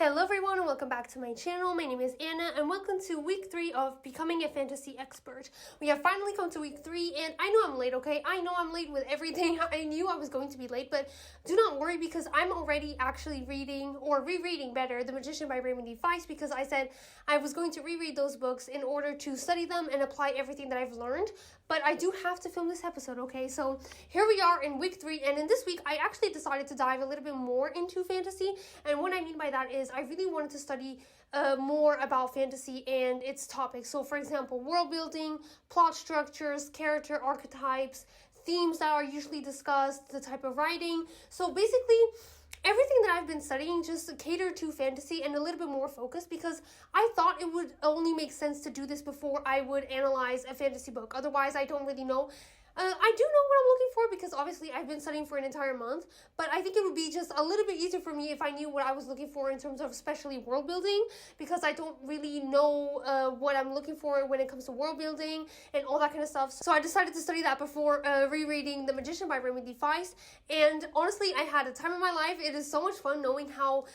Hello everyone and welcome back to my channel. My name is Anna and welcome to week 3 of becoming a fantasy expert. We have finally come to week 3 and I know I'm late, okay? I know I'm late with everything. I knew I was going to be late, but do not worry because I'm already actually reading or rereading better The Magician by Raymond D. Feist because I said I was going to reread those books in order to study them and apply everything that I've learned. But I do have to film this episode, okay? So here we are in week 3 and in this week I actually decided to dive a little bit more into fantasy, and what I mean by that is I really wanted to study more about fantasy and its topics. So for example, world building, plot structures, character archetypes, themes that are usually discussed, the type of writing. So basically, everything that I've been studying just catered to fantasy and a little bit more focused because I thought it would only make sense to do this before I would analyze a fantasy book. Otherwise, I don't really know. I do know what I'm looking for because obviously I've been studying for an entire month, but I think it would be just a little bit easier for me if I knew what I was looking for in terms of especially world building, because I don't really know what I'm looking for when it comes to world building and all that kind of stuff. So I decided to study that before rereading The Magician by Raymond D. Feist, and honestly, I had a time of my life. It is so much fun knowing how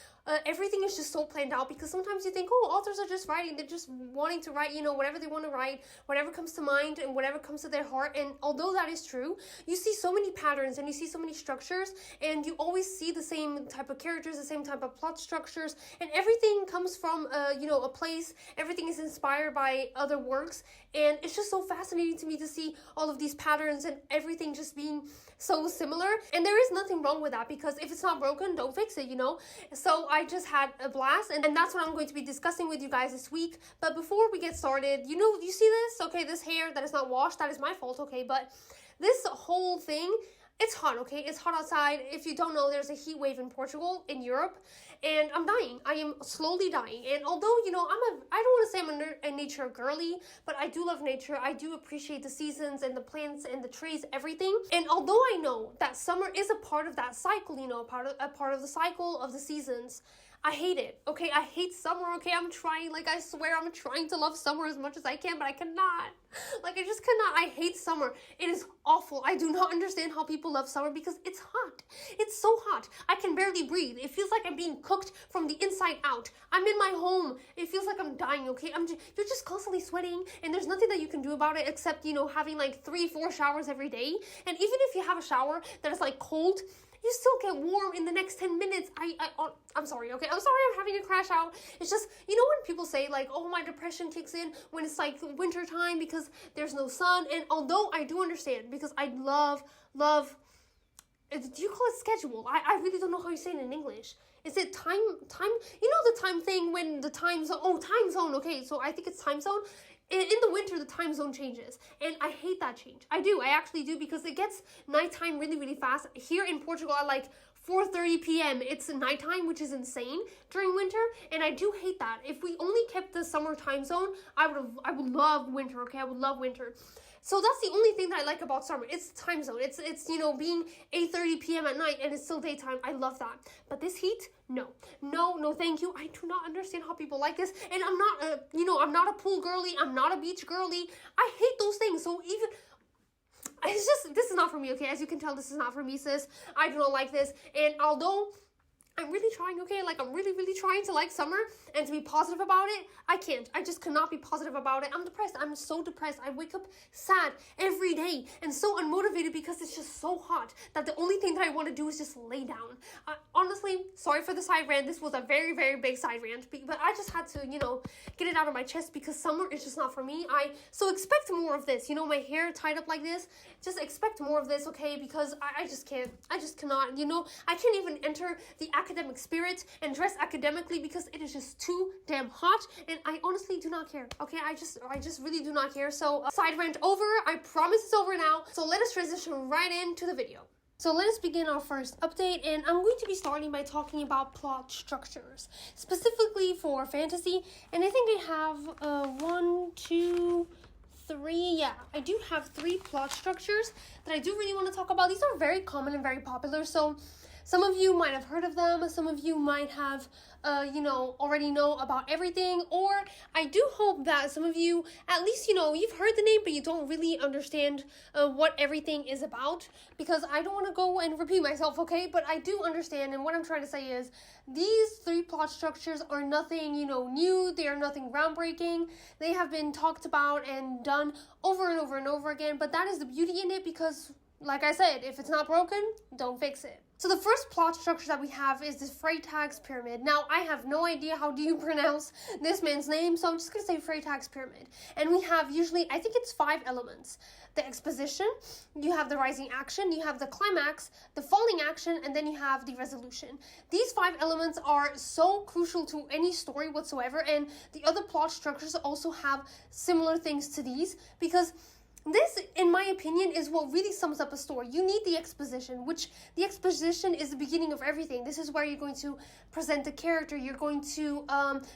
everything is just so planned out, because sometimes you think, oh, authors are just writing, they're just wanting to write, whatever they want to write, whatever comes to mind and whatever comes to their heart. And although that is true, you see so many patterns and you see so many structures, and you always see the same type of characters, the same type of plot structures, and everything comes from a place. Everything is inspired by other works, and it's just so fascinating to me to see all of these patterns and everything just being so similar. And there is nothing wrong with that, because if it's not broken, don't fix it, So I just had a blast, and that's what I'm going to be discussing with you guys this week. But before we get started, you see this? Okay, this hair that is not washed, that is my fault, okay? But this whole thing, it's hot, okay? It's hot outside. If you don't know, there's a heat wave in Portugal, in Europe, and I'm dying. I am slowly dying. And although, I don't want to say I'm a nature girly, but I do love nature. I do appreciate the seasons and the plants and the trees, everything. And although I know that summer is a part of that cycle, a part of the cycle of the seasons, I hate it, okay? I hate summer, okay? I'm trying, I swear I'm trying to love summer as much as I can, but I cannot. I just cannot. I hate summer. It is awful. I do not understand how people love summer because it's hot. It's so hot. I can barely breathe. It feels like I'm being cooked from the inside out. I'm in my home. It feels like I'm dying, okay? You're just constantly sweating, and there's nothing that you can do about it except, having 3-4 showers every day. And even if you have a shower that is cold, you still get warm in the next 10 minutes. I'm sorry, okay? I'm sorry I'm having a crash out. It's just, when people say, oh, my depression kicks in when it's, winter time because there's no sun. And although I do understand, because I love, do you call it schedule? I really don't know how you say it in English. Is it time, the time thing when the time zone, okay, so I think it's time zone. In the winter, the time zone changes, and I hate that change. I actually do, because it gets nighttime really, really fast. Here in Portugal, at 4:30 p.m., it's nighttime, which is insane during winter, and I do hate that. If we only kept the summer time zone, I would love winter, okay? I would love winter. So that's the only thing that I like about summer. It's the time zone. It's being 8:30 p.m. at night and it's still daytime. I love that. But this heat, no, thank you. I do not understand how people like this. And I'm not I'm not a pool girly. I'm not a beach girly. I hate those things. So this is not for me, okay? As you can tell, this is not for me, sis. I do not like this. And although I'm really trying, okay? I'm really, really trying to like summer and to be positive about it. I can't. I just cannot be positive about it. I'm depressed. I'm so depressed. I wake up sad every day and so unmotivated because it's just so hot that the only thing that I want to do is just lay down. Honestly, sorry for the side rant. This was a very, very big side rant, but I just had to, get it out of my chest because summer is just not for me. So expect more of this. My hair tied up like this. Just expect more of this, okay? Because I just can't. I just cannot, I can't even enter the academic spirit and dress academically because it is just too damn hot, and I honestly do not care, okay? I just really do not care. So side rant over. I promise it's over now. So let us transition right into the video. So let us begin our first update, and I'm going to be starting by talking about plot structures, specifically for fantasy. And I think I have 1, 2, 3, yeah, I do have 3 plot structures that I do really want to talk about. These are very common and very popular. So Some of you might have heard of them. Some of you might have, already know about everything. Or I do hope that some of you, at least, you've heard the name, but you don't really understand what everything is about. Because I don't want to go and repeat myself, okay? But I do understand, and what I'm trying to say is these 3 plot structures are nothing, new. They are nothing groundbreaking. They have been talked about and done over and over and over again. But that is the beauty in it because, like I said, if it's not broken, don't fix it. So the first plot structure that we have is this Freytag's pyramid. Now, I have no idea how do you pronounce this man's name, so I'm just going to say Freytag's pyramid. And we have usually, I think it's 5 elements. The exposition, you have the rising action, you have the climax, the falling action, and then you have the resolution. These 5 elements are so crucial to any story whatsoever, and the other plot structures also have similar things to these, because this, in my opinion, is what really sums up a story. You need the exposition, which the exposition is the beginning of everything. This is where you're going to present the character. You're going to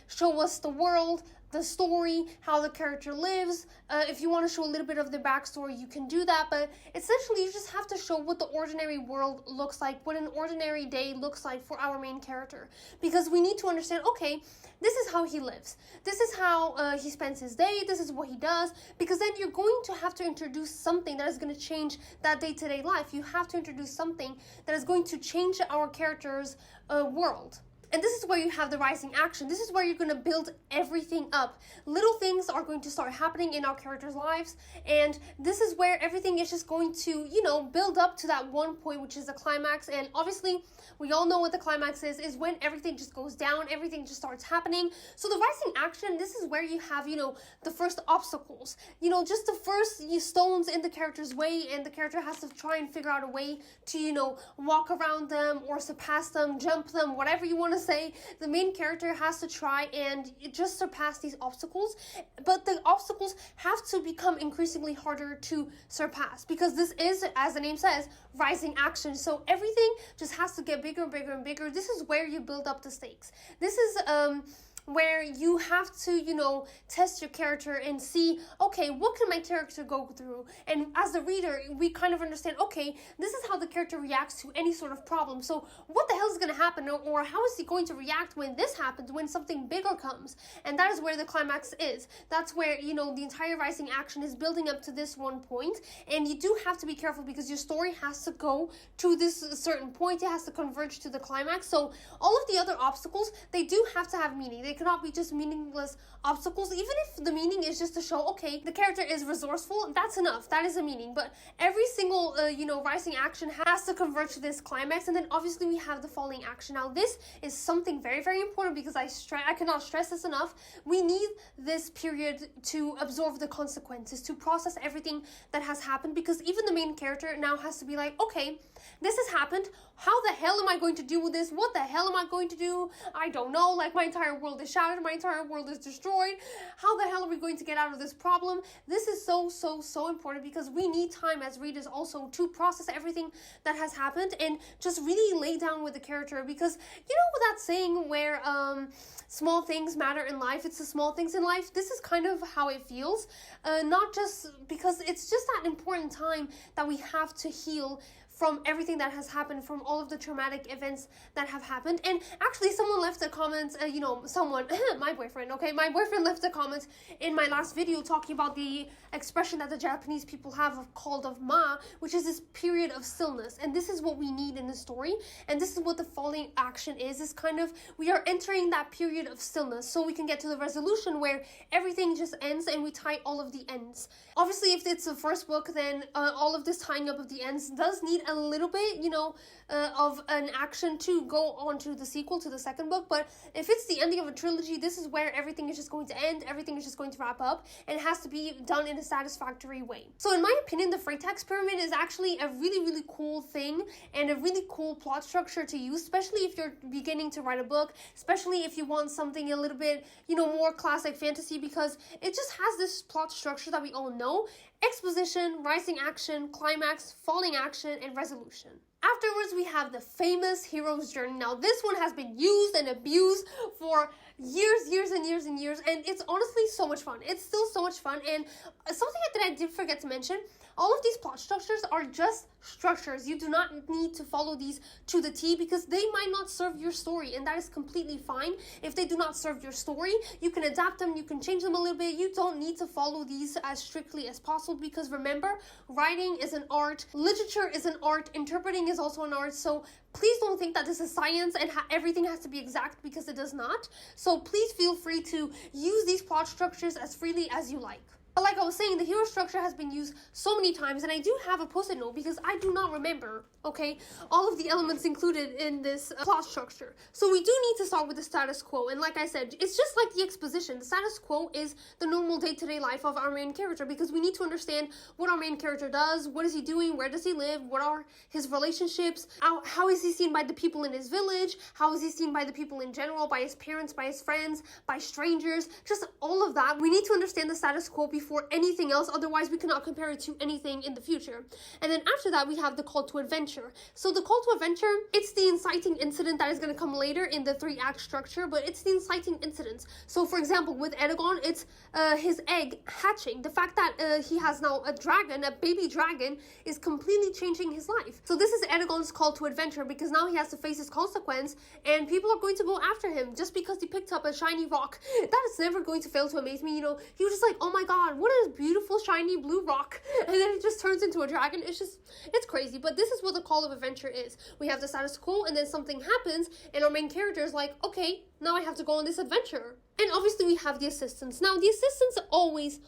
show us the world, the story, how the character lives. If you want to show a little bit of the backstory, you can do that. But essentially, you just have to show what the ordinary world looks like, what an ordinary day looks like for our main character. Because we need to understand, okay, this is how he lives. This is how he spends his day. This is what he does. Because then you're going to have to introduce something that is going to change that day-to-day life. You have to introduce something that is going to change our character's world. And this is where you have the rising action. This is where you're going to build everything up. Little things are going to start happening in our characters' lives. And this is where everything is just going to, build up to that one point, which is the climax. And obviously, we all know what the climax is when everything just goes down, everything just starts happening. So the rising action, this is where you have, the first obstacles. Just the first stones in the character's way, and the character has to try and figure out a way to, walk around them or surpass them, jump them, whatever you want to say. The main character has to try and just surpass these obstacles, but the obstacles have to become increasingly harder to surpass because this is, as the name says, rising action. So everything just has to get bigger and bigger and bigger. This is where you build up the stakes. This is where you have to, test your character and see, okay, what can my character go through? And as the reader, we kind of understand, okay, this is how the character reacts to any sort of problem. So what the hell is going to happen? Or how is he going to react when this happens, when something bigger comes? And that is where the climax is. That's where, the entire rising action is building up to this one point. And you do have to be careful because your story has to go to this certain point. It has to converge to the climax. So all of the other obstacles, they do have to have meaning. They cannot be just meaningless obstacles, even if the meaning is just to show, okay, the character is resourceful. That's enough. That is a meaning. But every single, rising action has to converge to this climax. And then obviously we have the falling action. Now this is something very, very important because I cannot stress this enough. We need this period to absorb the consequences, to process everything that has happened, because even the main character now has to be like, okay, this has happened. How the hell am I going to deal with this? What the hell am I going to do? I don't know. Like, my entire world is shattered. My entire world is destroyed. How the hell are we going to get out of this problem? This is so, so, so important because we need time as readers also to process everything that has happened and just really lay down with the character, because that saying where small things matter in life, it's the small things in life. This is kind of how it feels, not just because it's just that important time that we have to heal from everything that has happened, from all of the traumatic events that have happened. And actually, someone left a comment, my boyfriend, okay? My boyfriend left a comment in my last video talking about the expression that the Japanese people have called of ma, which is this period of stillness. And this is what we need in the story. And this is what the falling action is kind of, we are entering that period of stillness so we can get to the resolution where everything just ends and we tie all of the ends. Obviously, if it's the first book, then all of this tying up of the ends does need a little bit, of an action to go on to the sequel, to the second book. But if it's the ending of a trilogy, this is where everything is just going to end, everything is just going to wrap up, and it has to be done in a satisfactory way. So in my opinion, the Freytag's pyramid is actually a really, really cool thing and a really cool plot structure to use, especially if you're beginning to write a book, especially if you want something a little bit, more classic fantasy, because it just has this plot structure that we all know: exposition, rising action, climax, falling action, and resolution. Afterwards, we have the famous hero's journey. Now, this one has been used and abused for years and years and years, and it's honestly so much fun. It's still so much fun. And something that I did forget to mention, all of these plot structures are just structures. You do not need to follow these to the T because they might not serve your story, and that is completely fine. If they do not serve your story, you can adapt them, you can change them a little bit. You don't need to follow these as strictly as possible because remember, writing is an art, literature is an art, interpreting is also an art. So please don't think that this is science and everything has to be exact, because it does not. So please feel free to use these plot structures as freely as you like. But like I was saying, the hero structure has been used so many times, and I do have a post-it note because I do not remember, okay, all of the elements included in this plot structure. So we do need to start with the status quo, and like I said, it's just like the exposition. The status quo is the normal day-to-day life of our main character, because we need to understand what our main character does, what is he doing, where does he live, what are his relationships, how is he seen by the people in his village, how is he seen by the people in general, by his parents, by his friends, by strangers, just all of that. We need to understand the status quo before anything else, otherwise we cannot compare it to anything in the future. And then after that, we have the call to adventure. So the call to adventure, it's the inciting incident that is going to come later in the 3-act structure, but it's the inciting incidents. So for example, with Eragon, it's his egg hatching. The fact that he has now a dragon, a baby dragon, is completely changing his life. So this is Eragon's call to adventure, because now he has to face his consequence, and people are going to go after him just because he picked up a shiny rock. That is never going to fail to amaze me. You know, he was just like, oh my god, what is beautiful shiny blue rock, and then it just turns into a dragon. It's crazy. But this is what the call of adventure is. We have the status quo, and then something happens, and our main character is like, okay, now I have to go on this adventure. And obviously we have the assistants. Now the assistants always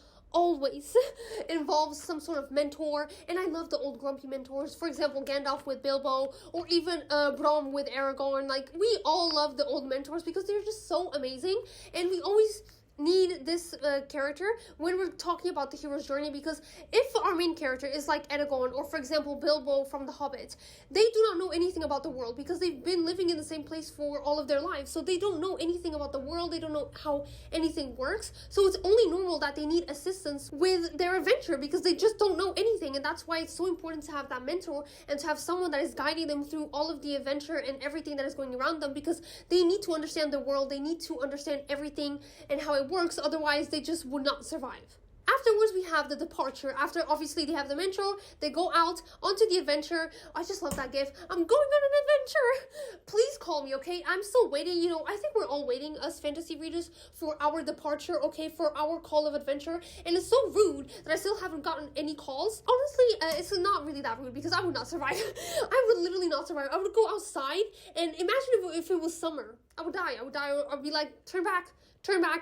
involves some sort of mentor, and I love the old grumpy mentors. For example, Gandalf with Bilbo, or even Brom with Aragorn. Like, we all love the old mentors because they're just so amazing, and we always need this character when we're talking about the hero's journey, because if our main character is like Eragon, or for example Bilbo from The Hobbit, they do not know anything about the world because they've been living in the same place for all of their lives, so they don't know anything about the world, they don't know how anything works, so it's only normal that they need assistance with their adventure because they just don't know anything. And that's why it's so important to have that mentor and to have someone that is guiding them through all of the adventure and everything that is going around them, because they need to understand the world, they need to understand everything and how it works, otherwise they just would not survive. Afterwards, we have the departure. After, obviously, they have the mentor, they go out onto the adventure. I just love that gif. I'm going on an adventure. Please call me, okay? I'm still waiting. You know, I think we're all waiting, us fantasy readers, for our departure, okay? For our call of adventure. And it's so rude that I still haven't gotten any calls. Honestly, it's not really that rude because I would not survive. I would literally not survive. I would go outside, and imagine if it was summer. I would die. I'd be like, turn back.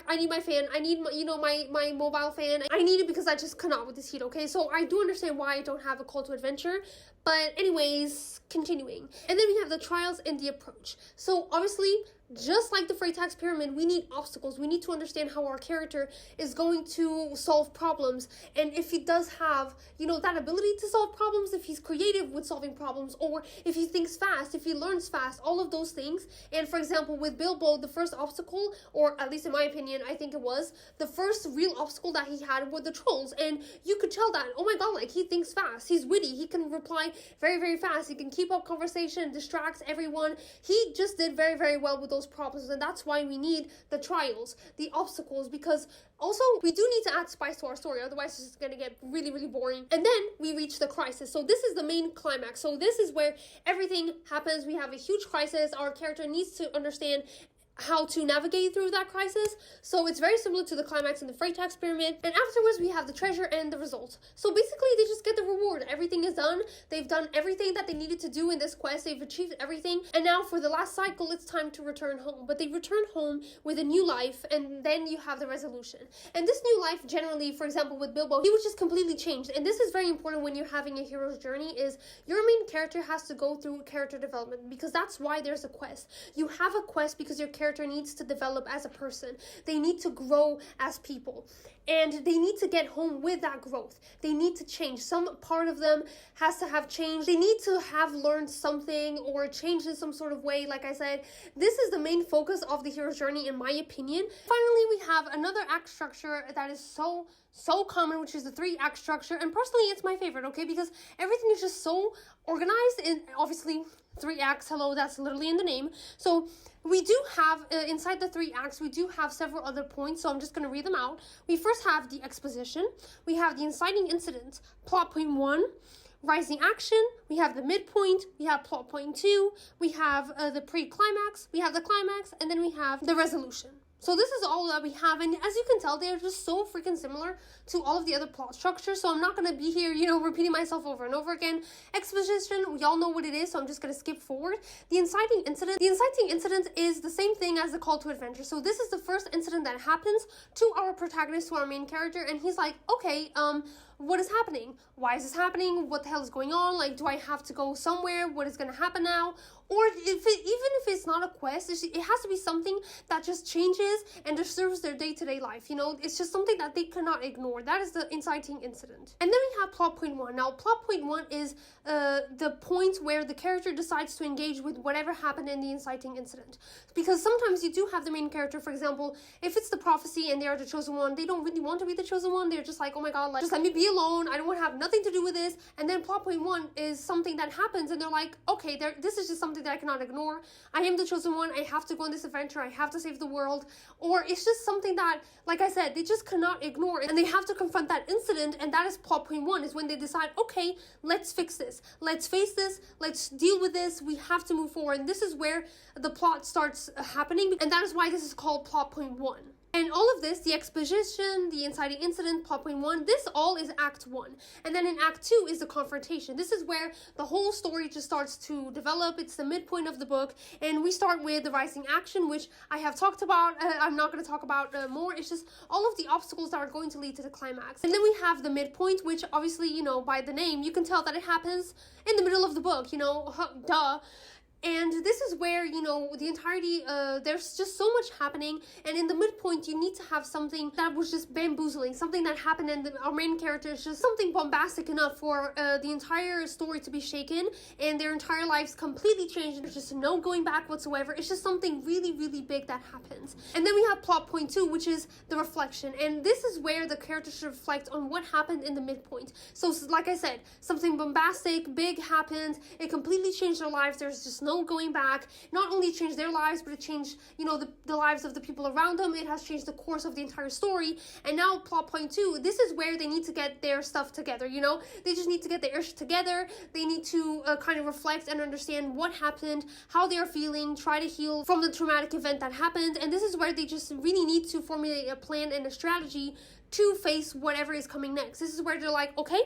I need my fan. I need, my mobile fan. I need it because I just cannot with this heat, okay? So I do understand why I don't have a call to adventure. But anyways, continuing. And then we have the trials and the approach. So obviously, just like the Freytag's pyramid, we need obstacles. We need to understand how our character is going to solve problems. And if he does have, that ability to solve problems, if he's creative with solving problems, or if he thinks fast, if he learns fast, all of those things. And for example, with Bilbo, the first obstacle, or at least in my opinion, I think it was, the first real obstacle that he had were the trolls. And you could tell that, oh my god, like, he thinks fast, he's witty, he can reply very, very fast, he can keep up conversation, distracts everyone. He just did very, very well with those problems, and that's why we need the trials, the obstacles, because also we do need to add spice to our story, otherwise it's just going to get really, really boring. And then we reach the crisis. So this is the main climax. So this is where everything happens. We have a huge crisis. Our character needs to understand how to navigate through that crisis. So it's very similar to the climax in the Freytag's pyramid. And afterwards, we have the treasure and the result. So basically, they just get the reward. Everything is done. They've done everything that they needed to do in this quest. They've achieved everything. And now for the last cycle, it's time to return home. But they return home with a new life, and then you have the resolution. And this new life, generally, for example, with Bilbo, he was just completely changed. And this is very important when you're having a hero's journey, is your main character has to go through character development, because that's why there's a quest. You have a quest because your character needs to develop as a person. They need to grow as people, and they need to get home with that growth. They need to change. Some part of them has to have changed. They need to have learned something or changed in some sort of way. Like I said, this is the main focus of the hero's journey, in my opinion. Finally, we have another act structure that is so common, which is the 3-act structure. And personally, it's my favorite, okay? Because everything is just so organized, and obviously 3 acts, hello, that's literally in the name. So We do have, inside the 3 acts, we do have several other points, so I'm just going to read them out. We first have the exposition, we have the inciting incident, plot point 1, rising action, we have the midpoint, we have plot point 2, we have the pre-climax, we have the climax, and then we have the resolution. So this is all that we have, and as you can tell, they're just so freaking similar to all of the other plot structures, so I'm not going to be here, repeating myself over and over again. Exposition, we all know what it is, so I'm just going to skip forward. The inciting incident is the same thing as the call to adventure. So this is the first incident that happens to our protagonist, to our main character, and he's like, okay, what is happening? Why is this happening? What the hell is going on? Like, do I have to go somewhere? What is going to happen now? Or even if it's not a quest, it has to be something that just changes and disturbs their day-to-day life. It's just something that they cannot ignore. That is the inciting incident. And then we have plot point 1. Now, plot point 1 is the point where the character decides to engage with whatever happened in the inciting incident. Because sometimes you do have the main character, for example, if it's the prophecy and they are the chosen one, they don't really want to be the chosen one. They're just like, oh my god, just let me be alone. I don't want to have nothing to do with this. And then plot point 1 is something that happens and they're like, okay, this is just something that I cannot ignore. I am the chosen one. I have to go on this adventure. I have to save the world. Or it's just something that, like I said, they just cannot ignore and they have to confront that incident, and that is plot point 1, is when they decide, okay, let's fix this. Let's face this. Let's deal with this. We have to move forward. And this is where the plot starts happening, and that is why this is called plot point 1. And all of this, the exposition, the inciting incident, plot point 1, this all is Act 1. And then in Act 2 is the confrontation. This is where the whole story just starts to develop. It's the midpoint of the book. And we start with the rising action, which I have talked about. I'm not going to talk about more. It's just all of the obstacles that are going to lead to the climax. And then we have the midpoint, which obviously, by the name, you can tell that it happens in the middle of the book, duh. And this is where, the entirety, there's just so much happening. And in the midpoint, you need to have something that was just bamboozling, something that happened, and our main character is just something bombastic enough for the entire story to be shaken and their entire lives completely changed. There's just no going back whatsoever. It's just something really, really big that happens. And then we have plot point 2, which is the reflection. And this is where the character should reflect on what happened in the midpoint. So, like I said, something bombastic, big happened. It completely changed their lives. There's just no going back. Not only changed their lives, but it changed, the lives of the people around them. It has changed the course of the entire story. And now plot point 2, this is where they need to get their stuff together, They just need to get their shit together. They need to kind of reflect and understand what happened, how they are feeling, try to heal from the traumatic event that happened. And this is where they just really need to formulate a plan and a strategy to face whatever is coming next. This is where they're like, okay,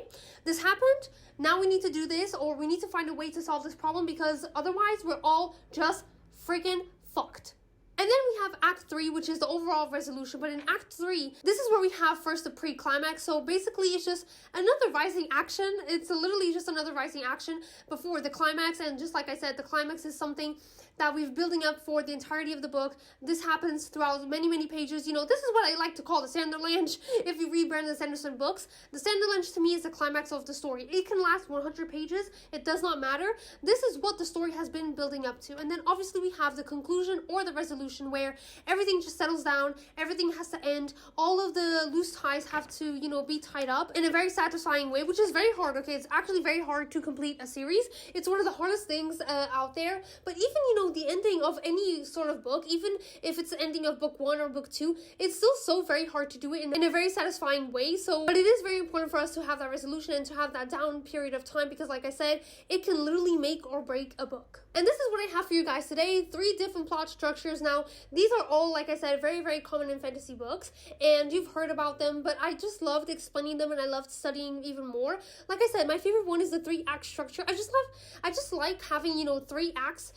this happened, now we need to do this, or we need to find a way to solve this problem, because otherwise we're all just freaking fucked. And then we have Act 3, which is the overall resolution. But in Act 3, this is where we have first the pre-climax. So basically, it's just another rising action. It's literally just another rising action before the climax. And just like I said, the climax is something that we've building up for the entirety of the book. This happens throughout many, many pages. This is what I like to call the Sanderlanche. If you read Brandon Sanderson books, the Sanderlanche to me is the climax of the story. It can last 100 pages. It does not matter. This is what the story has been building up to. And then obviously we have the conclusion or the resolution, where everything just settles down. Everything has to end. All of the loose ties have to, be tied up in a very satisfying way, which is very hard. Okay, it's actually very hard to complete a series. It's one of the hardest things out there. But even, the ending of any sort of book, even if it's the ending of book 1 or book 2, it's still so very hard to do it in a very satisfying way. But it is very important for us to have that resolution and to have that down period of time, because like I said, it can literally make or break a book. And this is what I have for you guys today. 3 different plot structures. Now, these are all, like I said, very, very common in fantasy books, and you've heard about them, but I just loved explaining them, and I loved studying even more. Like I said, my favorite one is the 3-act structure. I just like having, 3 acts.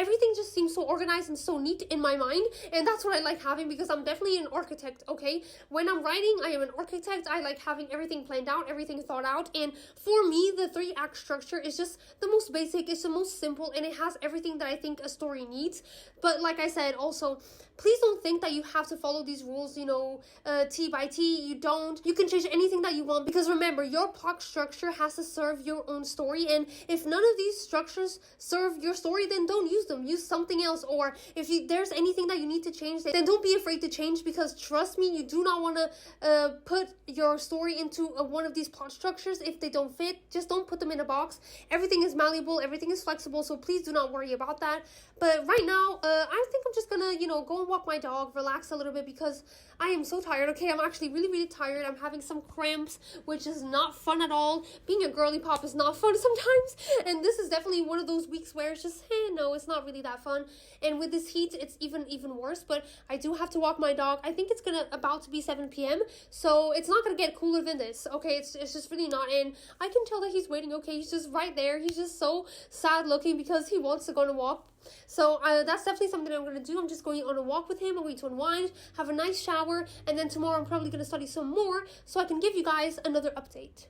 Everything just seems so organized and so neat in my mind, and that's what I like having, because I'm definitely an architect, okay? When I'm writing, I am an architect. I like having everything planned out, everything thought out, and for me, the 3-act structure is just the most basic, it's the most simple, and it has everything that I think a story needs. But like I said, also, please don't think that you have to follow these rules, T by T. You don't. You can change anything that you want, because remember, your plot structure has to serve your own story, and if none of these structures serve your story, then don't use them. use something else, or if there's anything that you need to change, then don't be afraid to change, because trust me, you do not want to put your story into one of these plot structures if they don't fit. Just don't put them in a box. Everything is malleable, everything is flexible, so please do not worry about that. But right now, I think I'm just gonna, go and walk my dog, relax a little bit, because I am so tired. Okay, I'm actually really, really tired. I'm having some cramps, which is not fun at all. Being a girly pop is not fun sometimes, and this is definitely one of those weeks where it's just, hey, no, it's not really that fun. And with this heat, it's even worse. But I do have to walk my dog. I think it's about to be 7 p.m, so it's not gonna get cooler than this. Okay, it's just really not. And I can tell that he's waiting. Okay, he's just right there. He's just so sad looking because he wants to go on a walk. So that's definitely something I'm going to do. I'm just going on a walk with him. I'm going to unwind, have a nice shower, and then tomorrow I'm probably going to study some more so I can give you guys another update.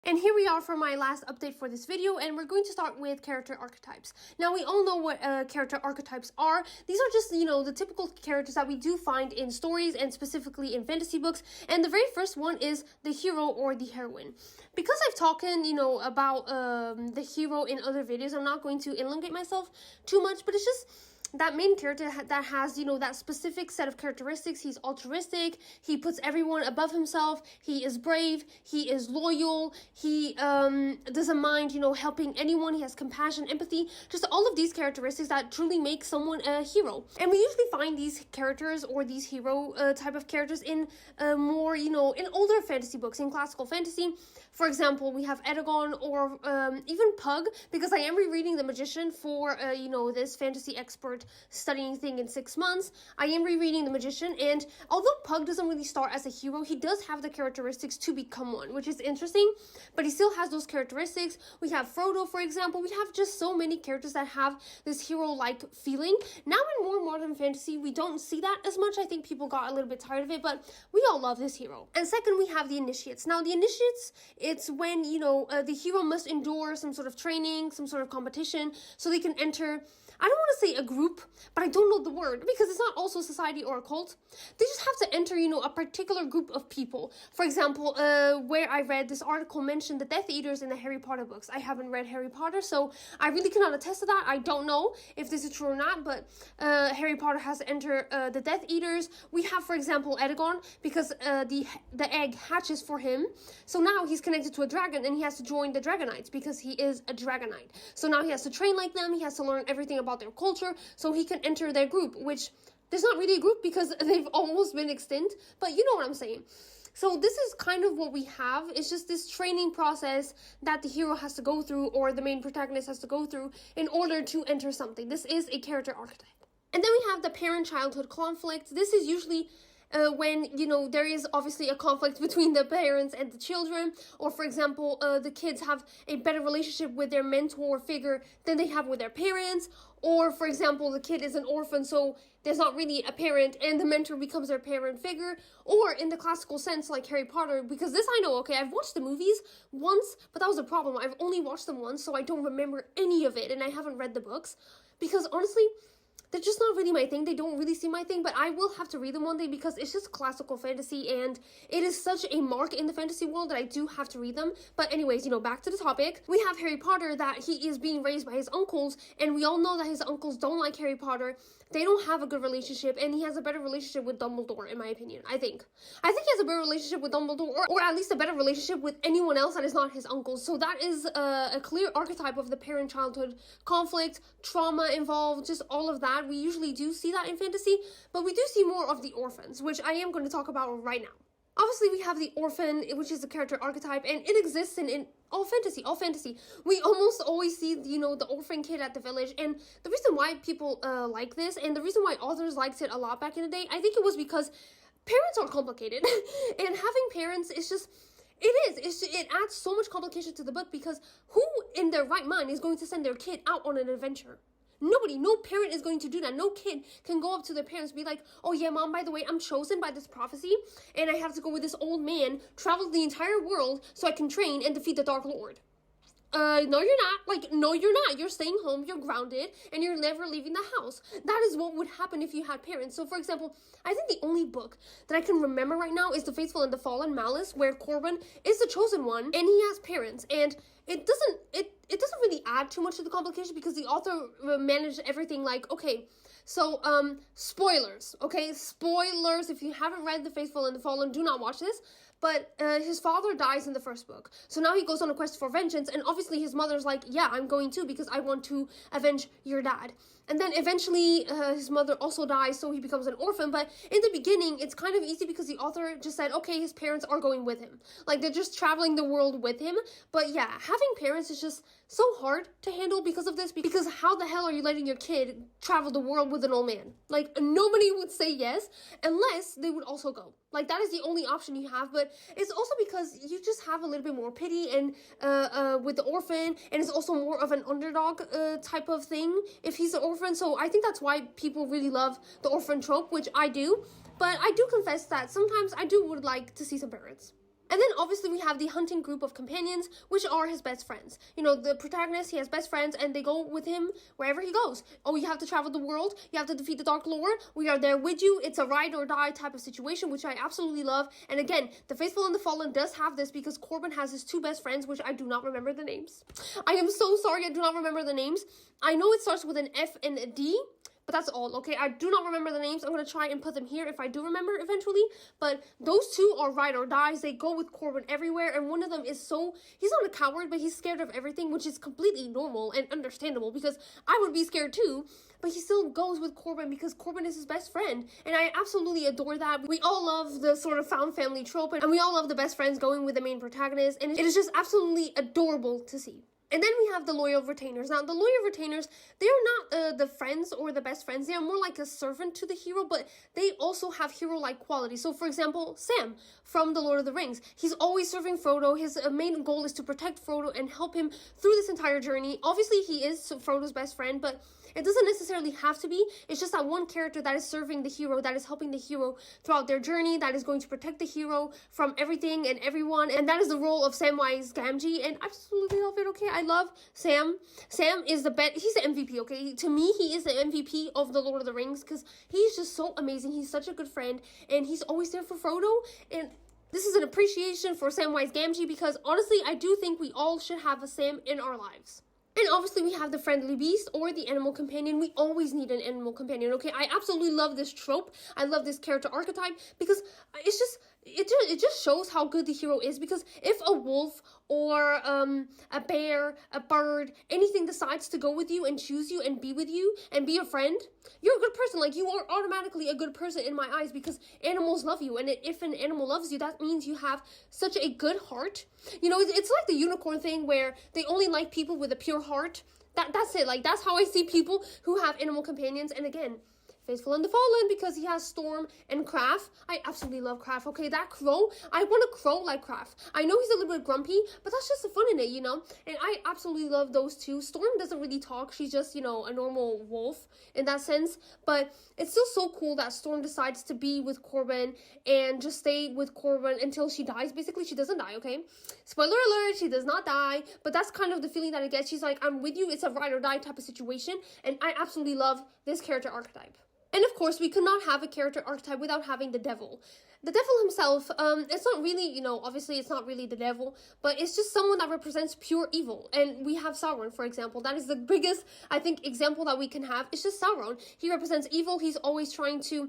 And here we are for my last update for this video, and we're going to start with character archetypes. Now, we all know what character archetypes are. These are just, the typical characters that we do find in stories and specifically in fantasy books. And the very first one is the hero or the heroine. Because I've talked, about the hero in other videos, I'm not going to elongate myself too much, but it's just that main character that has, that specific set of characteristics. He's altruistic, he puts everyone above himself, he is brave, he is loyal, he doesn't mind, helping anyone, he has compassion, empathy, just all of these characteristics that truly make someone a hero. And we usually find these characters or these hero type of characters in more, in older fantasy books, in classical fantasy. For example, we have Eragon or even Pug, because I am rereading The Magician for, this fantasy expert studying thing in 6 months. I am rereading The Magician, and although Pug doesn't really start as a hero, he does have the characteristics to become one, which is interesting, but he still has those characteristics. We have Frodo, for example. We have just so many characters that have this hero-like feeling. Now in more modern fantasy, we don't see that as much. I think people got a little bit tired of it, but we all love this hero. And second, we have the initiates. Now, the initiates, it's when, the hero must endure some sort of training, some sort of competition, so they can enter I don't want to say a group, but I don't know the word because it's not also a society or a cult. They just have to enter, a particular group of people. For example, where I read this article mentioned the Death Eaters in the Harry Potter books. I haven't read Harry Potter, so I really cannot attest to that. I don't know if this is true or not, but Harry Potter has to enter the Death Eaters. We have, for example, Eragon, because the egg hatches for him. So now he's connected to a dragon, and he has to join the Dragonites because he is a Dragonite. So now he has to train like them. He has to learn everything about their culture so he can enter their group, which there's not really a group because they've almost been extinct, but you know what I'm saying. So this is kind of what we have. It's just this training process that the hero has to go through, or the main protagonist has to go through, in order to enter something. This is a character archetype. And then we have the parent-childhood conflict. This is usually when, there is obviously a conflict between the parents and the children, or for example, the kids have a better relationship with their mentor figure than they have with their parents, or for example, the kid is an orphan, so there's not really a parent and the mentor becomes their parent figure, or in the classical sense like Harry Potter, because this I know, okay, I've watched the movies once, but that was a problem. I've only watched them once, so I don't remember any of it, and I haven't read the books, because honestly, they're just not really my thing. They don't really seem my thing, but I will have to read them one day because it's just classical fantasy and it is such a mark in the fantasy world that I do have to read them. But anyways, back to the topic. We have Harry Potter, that he is being raised by his uncles, and we all know that his uncles don't like Harry Potter. They don't have a good relationship, and he has a better relationship with Dumbledore, in my opinion, I think. I think he has a better relationship with Dumbledore, or at least a better relationship with anyone else that is not his uncles. So that is a clear archetype of the parent-childhood conflict, trauma involved, just all of that. We usually do see that in fantasy, but we do see more of the orphans, which I am going to talk about right now. Obviously, we have the orphan, which is the character archetype, and it exists in all fantasy. We almost always see, the orphan kid at the village, and the reason why people like this, and the reason why authors liked it a lot back in the day, I think it was because parents are complicated, and having parents is just... It adds so much complication to the book, because who in their right mind is going to send their kid out on an adventure? Nobody, no parent is going to do that. No kid can go up to their parents and be like, oh yeah, mom, by the way, I'm chosen by this prophecy, and I have to go with this old man, travel the entire world so I can train and defeat the Dark Lord. No, you're not. No, you're not. You're staying home, you're grounded, and you're never leaving the house. That is what would happen if you had parents. So, for example, I think the only book that I can remember right now is The Faithful and the Fallen, Malice, where Corbin is the chosen one, and he has parents, and it doesn't really add too much to the complication, because the author managed everything like, okay, so, spoilers, okay? Spoilers, if you haven't read The Faithful and the Fallen, do not watch this. But his father dies in the first book. So now he goes on a quest for vengeance, and obviously his mother's like, yeah, I'm going to, because I want to avenge your dad. And then eventually his mother also dies, so he becomes an orphan. But in the beginning, it's kind of easy because the author just said, okay, his parents are going with him. They're just traveling the world with him. But yeah, having parents is just so hard to handle because of this. Because how the hell are you letting your kid travel the world with an old man? Nobody would say yes unless they would also go. That is the only option you have. But it's also because you just have a little bit more pity and with the orphan. And it's also more of an underdog type of thing if he's an orphan. So I think that's why people really love the orphan trope, which I do. But I do confess that sometimes I would like to see some parents. And then obviously we have the hunting group of companions, which are his best friends. The protagonist, he has best friends, and they go with him wherever he goes. Oh, you have to travel the world, you have to defeat the Dark Lord, we are there with you. It's a ride or die type of situation, which I absolutely love. And again, The Faithful and the Fallen does have this because Corbin has his two best friends, which I do not remember the names. I am so sorry, I do not remember the names. I know it starts with an F and a D, but that's all, okay? I do not remember the names. I'm going to try and put them here if I do remember eventually. But those two are ride or dies. They go with Corbin everywhere. And one of them is he's not a coward, but he's scared of everything, which is completely normal and understandable because I would be scared too. But he still goes with Corbin because Corbin is his best friend. And I absolutely adore that. We all love the sort of found family trope. And we all love the best friends going with the main protagonist. And it is just absolutely adorable to see. And then we have the loyal retainers. Now, the loyal retainers, they are not the friends or the best friends. They are more like a servant to the hero, but they also have hero-like qualities. So, for example, Sam from The Lord of the Rings. He's always serving Frodo. His main goal is to protect Frodo and help him through this entire journey. Obviously, he is Frodo's best friend, but It doesn't necessarily have to be. It's just that one character that is serving the hero, that is helping the hero throughout their journey, that is going to protect the hero from everything and everyone. And that is the role of Samwise Gamgee. And I absolutely love it, okay? I love Sam. Sam is the best. He's the MVP, okay? To me, he is the MVP of the Lord of the Rings because he's just so amazing. He's such a good friend. And he's always there for Frodo. And this is an appreciation for Samwise Gamgee because honestly, I do think we all should have a Sam in our lives. And obviously we have the friendly beast or the animal companion. We always need an animal companion, okay? I absolutely love this trope. I love this character archetype because it's just, it just shows how good the hero is, because if a wolf or a bear, a bird, anything decides to go with you and choose you and be with you and be a friend, you're a good person. Like, you are automatically a good person in my eyes because animals love you. And if an animal loves you, that means you have such a good heart. You know, it's like the unicorn thing where they only like people with a pure heart. That's it. Like, that's how I see people who have animal companions. And again, Faithful and the Fallen, because he has Storm and Craft. I absolutely love Craft, okay? That crow, I want a crow like Craft. I know he's a little bit grumpy, but that's just the fun in it, you know? And I absolutely love those two. Storm doesn't really talk. She's just, you know, a normal wolf in that sense. But it's still so cool that Storm decides to be with Corbin and just stay with Corbin until she dies. Basically, she doesn't die, okay? Spoiler alert, she does not die. But that's kind of the feeling that I get. She's like, I'm with you. It's a ride or die type of situation. And I absolutely love this character archetype. And of course, we could not have a character archetype without having the devil. The devil himself, it's not really, you know, obviously it's not really the devil, but it's just someone that represents pure evil. And we have Sauron, for example. That is the biggest, I think, example that we can have. It's just Sauron. He represents evil. He's always trying to,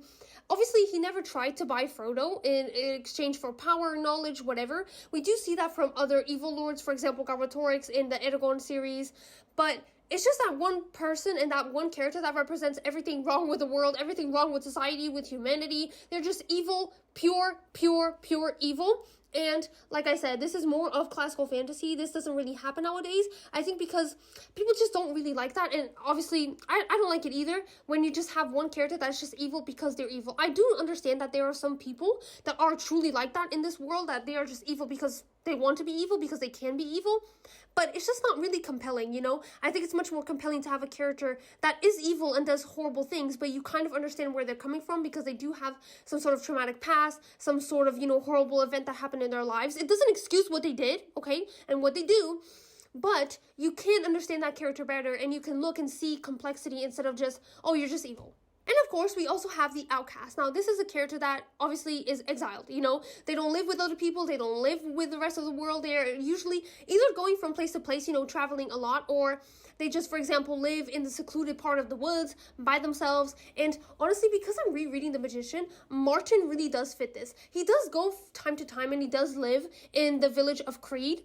obviously he never tried to buy Frodo in exchange for power, knowledge, whatever. We do see that from other evil lords, for example, Garbatorix in the Eragon series, but it's just that one person and that one character that represents everything wrong with the world, everything wrong with society, with humanity. They're just evil, pure evil. And like I said, this is more of classical fantasy. This doesn't really happen nowadays. I think because people just don't really like that. And obviously, I don't like it either when you just have one character that's just evil because they're evil. I do understand that there are some people that are truly like that in this world, that they are just evil because they want to be evil, because they can be evil. But it's just not really compelling, you know? I think it's much more compelling to have a character that is evil and does horrible things, but you kind of understand where they're coming from because they do have some sort of traumatic past, some sort of, you know, horrible event that happened in their lives. It doesn't excuse what they did, okay, and what they do, but you can understand that character better, and you can look and see complexity instead of just, oh, you're just evil. And of course, we also have the outcast. Now, this is a character that obviously is exiled, you know? They don't live with other people. They don't live with the rest of the world. They're usually either going from place to place, you know, traveling a lot, or they just, for example, live in the secluded part of the woods by themselves. And honestly, because I'm rereading The Magician, Martin really does fit this. He does go time to time, and he does live in the village of Creed.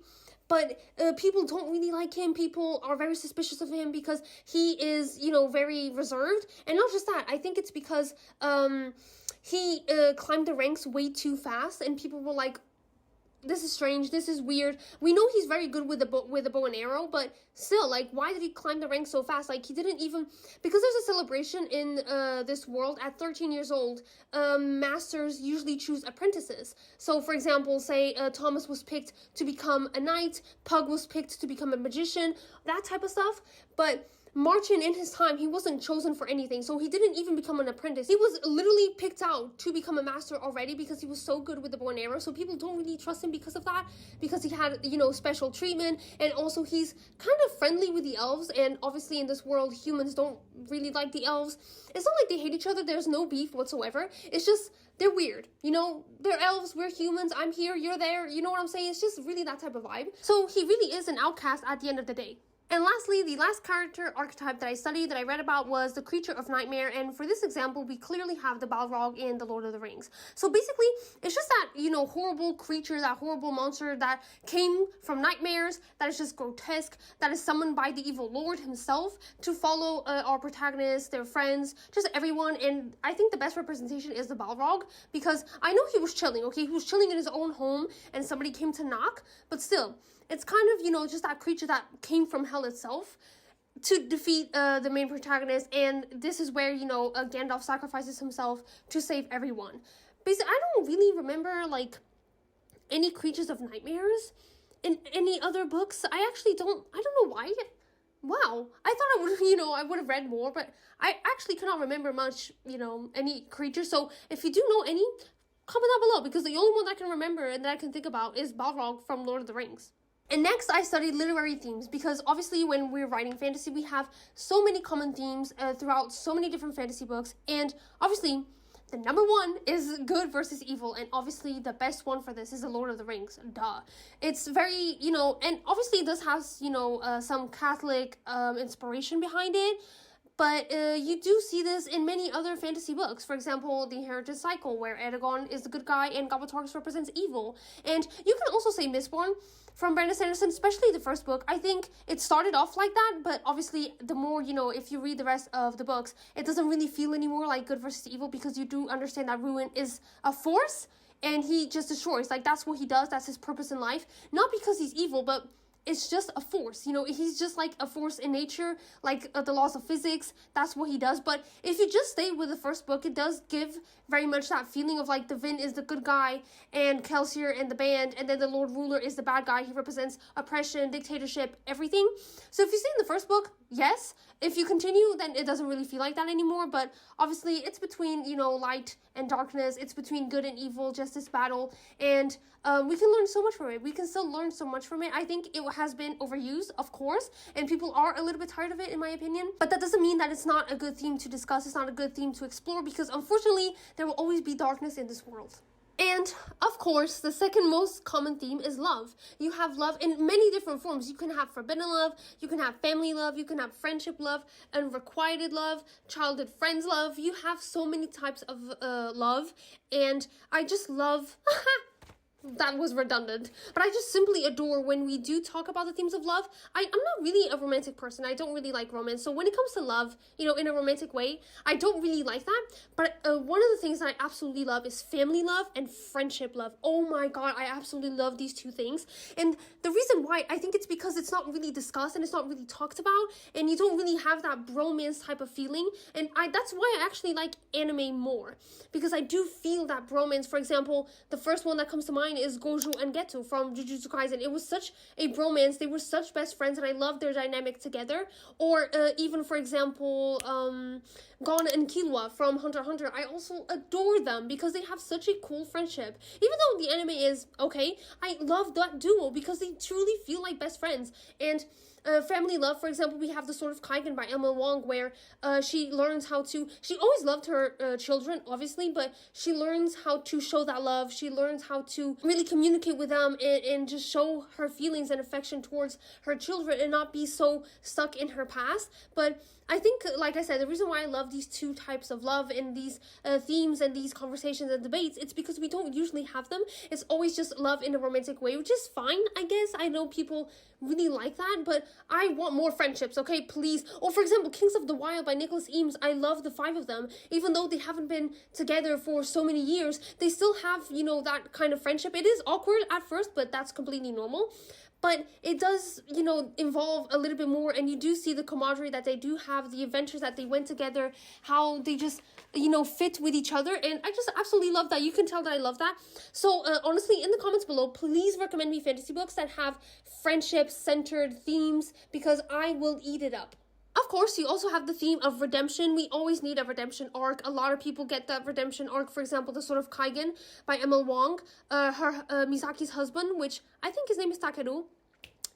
But people don't really like him. People are very suspicious of him because he is, you know, very reserved. And not just that, I think it's because he climbed the ranks way too fast, and people were like, this is strange, this is weird. We know he's very good with the bow and arrow, but still, like, why did he climb the ranks so fast? Like, he didn't even, because there's a celebration in this world at 13 years old, masters usually choose apprentices. So, for example, say Thomas was picked to become a knight, Pug was picked to become a magician, that type of stuff. But Martin, in his time, he wasn't chosen for anything, so he didn't even become an apprentice. He was literally picked out to become a master already because he was so good with the bow and arrow, so people don't really trust him because of that, because he had, you know, special treatment, and also he's kind of friendly with the elves, and obviously in this world, humans don't really like the elves. It's not like they hate each other, there's no beef whatsoever, it's just, they're weird, you know, they're elves, we're humans, I'm here, you're there, you know what I'm saying? It's just really that type of vibe. So he really is an outcast at the end of the day. And lastly, the last character archetype that I studied, that I read about, was the creature of nightmare. And for this example, we clearly have the Balrog in The Lord of the Rings. So basically, it's just that, you know, horrible creature, that horrible monster that came from nightmares, that is just grotesque, that is summoned by the evil Lord himself to follow our protagonists, their friends, just everyone. And I think the best representation is the Balrog, because I know he was chilling, okay? He was chilling in his own home and somebody came to knock, but still, it's kind of, you know, just that creature that came from hell itself to defeat the main protagonist. And this is where, you know, Gandalf sacrifices himself to save everyone. Basically, I don't really remember, like, any creatures of nightmares in any other books. I don't know why. Wow, I thought I would, I would have read more, but I actually cannot remember much, any creatures. So if you do know any, comment down below, because the only one I can remember and that I can think about is Balrog from Lord of the Rings. And next, I studied literary themes, because obviously when we're writing fantasy, we have so many common themes throughout so many different fantasy books, and obviously the number one is good versus evil, and obviously the best one for this is the Lord of the Rings. Duh. It's very, and obviously it does have, some Catholic inspiration behind it, but you do see this in many other fantasy books. For example, The Inheritance Cycle, where Aragorn is the good guy and Galbatorix represents evil. And you can also say Mistborn from Brandon Sanderson, especially the first book. I think it started off like that, but obviously the more, if you read the rest of the books, it doesn't really feel anymore like good versus evil, because you do understand that Ruin is a force and he just destroys. Like, that's what he does. That's his purpose in life. Not because he's evil, but it's just a force, he's just like a force in nature, like the laws of physics. That's what he does. But if you just stay with the first book, it does give very much that feeling of like the Vin is the good guy and Kelsier and the band, and then the Lord Ruler is the bad guy. He represents oppression, dictatorship, everything. So if you see in the first book, yes. If you continue, then it doesn't really feel like that anymore. But obviously it's between, light and darkness. It's between good and evil, just this battle. And we can learn so much from it. We can still learn so much from it. I think it has been overused, of course, and people are a little bit tired of it, in my opinion. But that doesn't mean that it's not a good theme to discuss. It's not a good theme to explore, because unfortunately, there will always be darkness in this world. And, of course, the second most common theme is love. You have love in many different forms. You can have forbidden love, you can have family love, you can have friendship love, unrequited love, childhood friends love. You have so many types of love, and I just love... That was redundant. But I just simply adore when we do talk about the themes of love. I'm not really a romantic person. I don't really like romance. So when it comes to love, in a romantic way, I don't really like that. But one of the things that I absolutely love is family love and friendship love. Oh my god, I absolutely love these two things. And the reason why, I think it's because it's not really discussed and it's not really talked about. And you don't really have that bromance type of feeling. And that's why I actually like anime more. Because I do feel that bromance. For example, the first one that comes to mind is Gojo and Geto from Jujutsu Kaisen. It was such a bromance. They were such best friends, and I loved their dynamic together. Or even, for example, Gon and Killua from Hunter x Hunter. I also adore them because they have such a cool friendship. Even though the anime is okay, I love that duo because they truly feel like best friends. And family love, for example, we have The Sword of Kaigen by Emma Wong, where she learns how to... She always loved her children, obviously, but she learns how to show that love. She learns how to really communicate with them and just show her feelings and affection towards her children and not be so stuck in her past. But I think, like I said, the reason why I love these two types of love and these themes and these conversations and debates, it's because we don't usually have them. It's always just love in a romantic way, which is fine, I guess. I know people really like that, but I want more friendships, okay, please. Or for example, Kings of the Wild by Nicholas Eames. I love the 5 of them. Even though they haven't been together for so many years, they still have, that kind of friendship. It is awkward at first, but that's completely normal. But it does, involve a little bit more, and you do see the camaraderie that they do have, the adventures that they went together, how they just, fit with each other, and I just absolutely love that. You can tell that I love that. So, honestly, in the comments below, please recommend me fantasy books that have friendship-centered themes, because I will eat it up. Of course, you also have the theme of redemption. We always need a redemption arc. A lot of people get that redemption arc. For example, The Sword of Kaigen by Emma Wong. Misaki's husband, which I think his name is Tatsuda.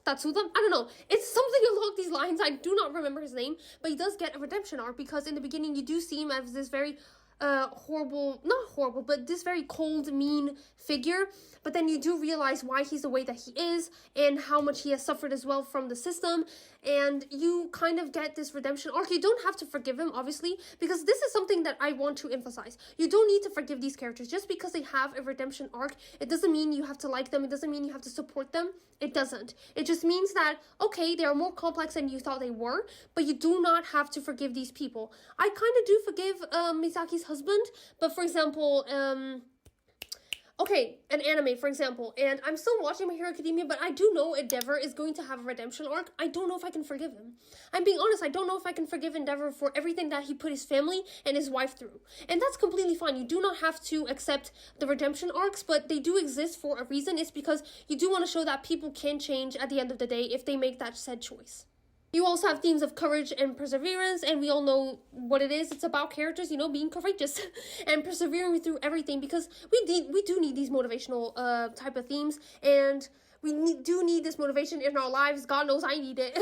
I don't know. It's something along these lines. I do not remember his name. But he does get a redemption arc because in the beginning you do see him as this very but this very cold, mean figure. But then you do realize why he's the way that he is and how much he has suffered as well from the system. And you kind of get this redemption arc. You don't have to forgive him, obviously, because this is something that I want to emphasize. You don't need to forgive these characters. Just because they have a redemption arc, it doesn't mean you have to like them. It doesn't mean you have to support them. It doesn't. It just means that, okay, they are more complex than you thought they were, but you do not have to forgive these people. I kind of do forgive Misaki's husband, but for example, okay, an anime, for example, and I'm still watching My Hero Academia, but I do know Endeavor is going to have a redemption arc. I don't know if I can forgive him. I'm being honest, I don't know if I can forgive Endeavor for everything that he put his family and his wife through. And that's completely fine. You do not have to accept the redemption arcs, but they do exist for a reason. It's because you do want to show that people can change at the end of the day if they make that said choice. You also have themes of courage and perseverance, and we all know what it is. It's about characters, you know, being courageous and persevering through everything, because we do need these motivational type of themes, and do need this motivation in our lives. God knows I need it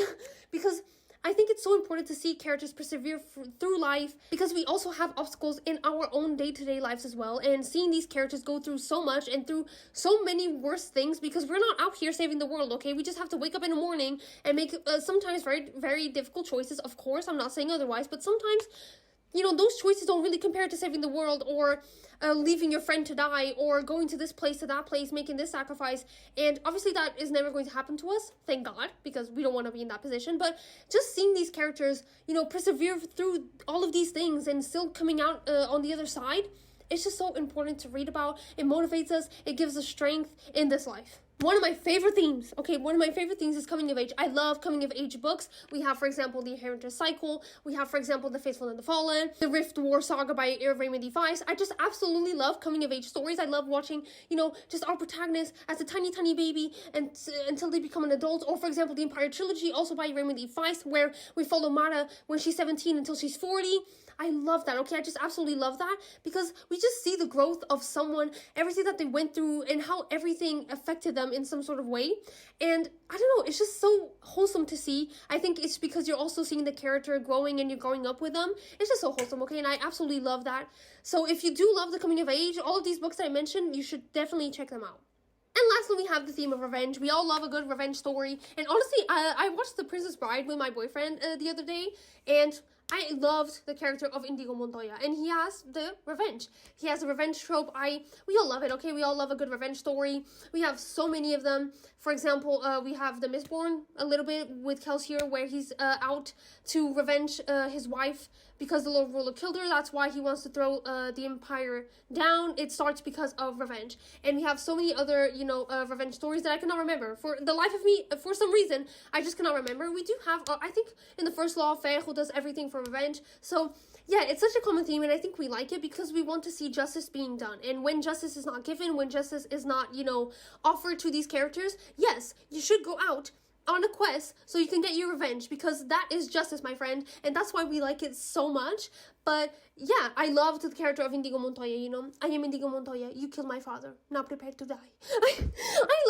because I think it's so important to see characters persevere through life, because we also have obstacles in our own day-to-day lives as well, and seeing these characters go through so much and through so many worse things, because we're not out here saving the world, okay? We just have to wake up in the morning and make sometimes very, very difficult choices. Of course, I'm not saying otherwise, but sometimes, you know, those choices don't really compare to saving the world, or leaving your friend to die, or going to this place to that place, making this sacrifice. And obviously that is never going to happen to us, thank God, because we don't want to be in that position. But just seeing these characters, you know, persevere through all of these things and still coming out on the other side, it's just so important to read about. It motivates us. It gives us strength in this life. One of my favorite themes, is coming of age. I love coming of age books. We have, for example, The Inheritance Cycle. We have, for example, The Faithful and the Fallen, The Rift War Saga by Raymond D. Weiss. I just absolutely love coming of age stories. I love watching, you know, just our protagonist as a tiny, tiny baby and until they become an adult. Or, for example, The Empire Trilogy, also by Raymond D. Weiss, where we follow Mara when she's 17 until she's 40. I love that, okay? I just absolutely love that, because we just see the growth of someone, everything that they went through, and how everything affected them in some sort of way. And I don't know, it's just so wholesome to see. I think it's because you're also seeing the character growing and you're growing up with them. It's just so wholesome, okay? And I absolutely love that. So if you do love the coming of age, all of these books that I mentioned, you should definitely check them out. And lastly, we have the theme of revenge. We all love a good revenge story. And honestly, I watched The Princess Bride with my boyfriend the other day, and I loved the character of Indigo Montoya, and he has the revenge. He has a revenge trope. We all love it, okay? We all love a good revenge story. We have so many of them. For example, we have The Mistborn a little bit with Kelsier, where he's out to revenge his wife because the Lord Ruler killed her. That's why he wants to throw the Empire down. It starts because of revenge. And we have so many other, you know, revenge stories that I cannot remember. For the life of me, for some reason, I just cannot remember. We do have, I think, in the first law, Ferro does everything for revenge. So yeah, it's such a common theme, and I think we like it because we want to see justice being done. And when justice is not given, when justice is not, you know, offered to these characters, yes, you should go out on a quest so you can get your revenge, because that is justice, my friend, and that's why we like it so much. But yeah, I loved the character of Indigo Montoya, you know. I am Indigo Montoya. You killed my father. Not prepared to die. I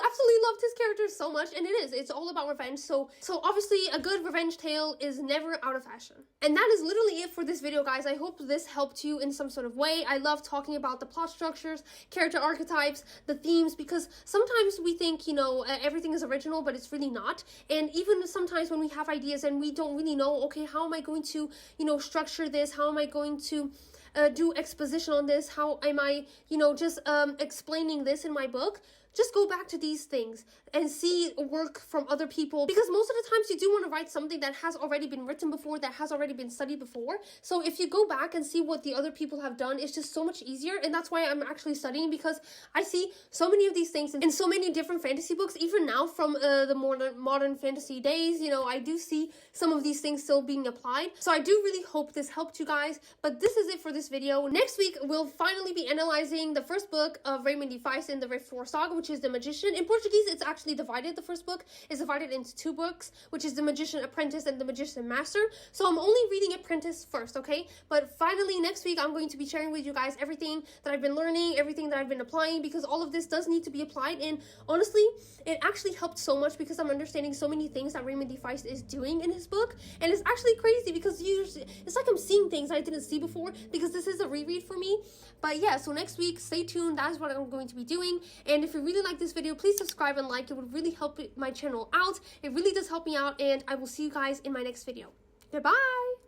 absolutely loved his character so much, and it's all about revenge. So obviously a good revenge tale is never out of fashion. And that is literally it for this video, guys. I hope this helped you in some sort of way. I love talking about the plot structures, character archetypes, the themes, because sometimes we think, you know, everything is original, but it's really not. And even sometimes when we have ideas and we don't really know, okay, how am I going to, you know, structure this? How am I going to do exposition on this? How am I, you know, just explaining this in my book? Just go back to these things and see work from other people, because most of the times you do want to write something that has already been written before, that has already been studied before. So if you go back and see what the other people have done, it's just so much easier. And that's why I'm actually studying, because I see so many of these things in so many different fantasy books, even now from the modern fantasy days. You know, I do see some of these things still being applied. So I do really hope this helped you guys. But this is it for this video. Next week, we'll finally be analyzing the first book of Raymond D. Weiss in the Rift War Saga, which is The Magician. In Portuguese, it's actually divided. The first book is divided into two books, which is The Magician Apprentice and The Magician Master. So I'm only reading Apprentice first, okay? But finally, next week, I'm going to be sharing with you guys everything that I've been learning, everything that I've been applying, because all of this does need to be applied. And honestly, it actually helped so much, because I'm understanding so many things that Raymond D. Weiss is doing in his book. And it's actually crazy, because it's like I'm seeing things I didn't see before, because this is a reread for me. But yeah, so next week, stay tuned. That's what I'm going to be doing. And if you really like this video, please subscribe and like. It would really help my channel out. It really does help me out, and I will see you guys in my next video. Goodbye.